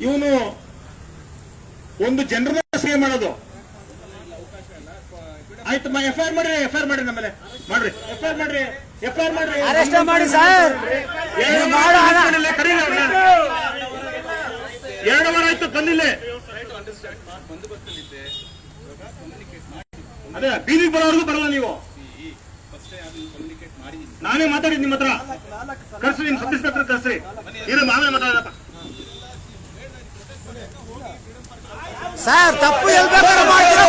ಇವನು ಒಂದು ಜನರನ್ನ ಸೇವೆ ಮಾಡೋದು. ಆಯ್ತು, FIR ಮಾಡ್ರಿ, FIR ಮಾಡ್ರಿ, ನಮ್ಮಲ್ಲಿ ಮಾಡ್ರಿ, FIR ಮಾಡ್ರಿ, FIR ಮಾಡ್ರಿ, ಅರೆಸ್ಟ್ ಮಾಡಿ ಸರ್. 2 ವಾರ ಆಯ್ತು ಬಂದಿಲ್ಲ. ಅದೇ ಬೀದಿಗೆ ಬರೋವರೆಗೂ ಬರಲ್ಲ ನೀವು. ನಾನೇ ಮಾತಾಡಿದ್ ನಿಮ್ಮ ಹತ್ರ. ಕರ್ಸ್ರಿ, ನಿಮ್ ಸಬ್ ಇನ್ಸ್ಪೆಕ್ಟರ್ ಕರ್ಸ್ರಿ. ಆಮೇಲೆ ಮಾತಾಡಪ್ಪ ಸರ್. ತಪ್ಪು ಹೇಳ್ಬೇಕಾದ್ರೆ ಮಾಡ್ತೀರಾ?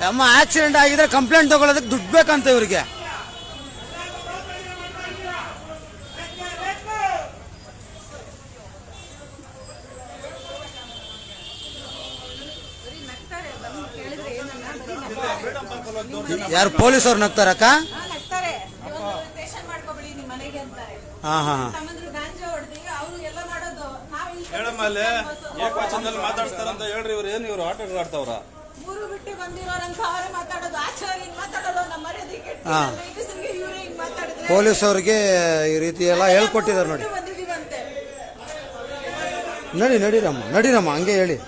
ಅಮ್ಮ ಆಕ್ಸಿಡೆಂಟ್ ಆಗಿದ್ರೆ ಕಂಪ್ಲೇಂಟ್ ತಗೊಳ್ಳೋದಕ್ಕೆ ದುಡ್ಡು ಬೇಕಂತ ಇವರಿಗೆ. ಯಾರು ಪೊಲೀಸವ್ರು ನಗ್ತಾರಕ್ಕ? ಮಾತಾಡ್ತಾರಂತ ಹೇಳ್ರಿ. ಇವ್ರು ಏನ್ ಇವ್ರು ಆಟ ಆಡ್ತಾವ್ರ? ಪೊಲೀಸವ್ರಿಗೆ ಈ ರೀತಿ ಎಲ್ಲ ಹೇಳ್ಕೊಟ್ಟಿದ್ದಾರೆ ನೋಡಿ. ನಡೀರಮ್ಮ ಹಂಗೆ ಹೇಳಿ.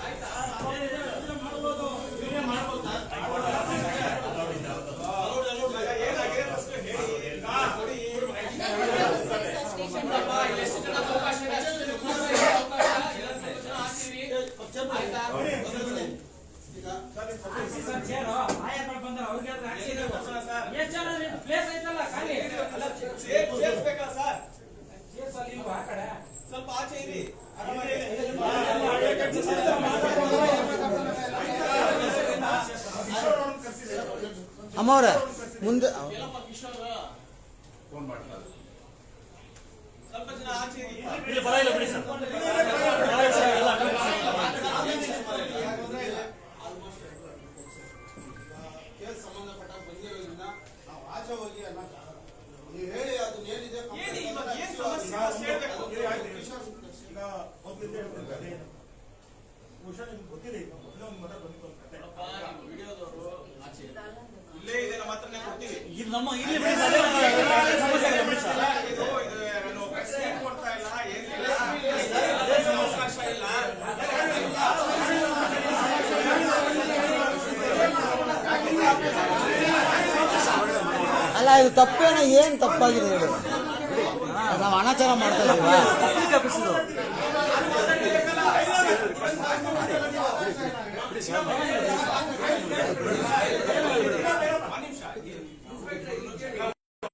ಅಮ್ಮವ್ರೆ ಮುಂದೆ ಅಲ್ಲ, ಇದು ತಪ್ಪೇನ? ಏನ್ ತಪ್ಪಾಗಿದೆ ಹೇಳಿ? ನಾವು ಅನಾಚಾರ ಮಾಡ್ತಾ ಇದೀವಾ?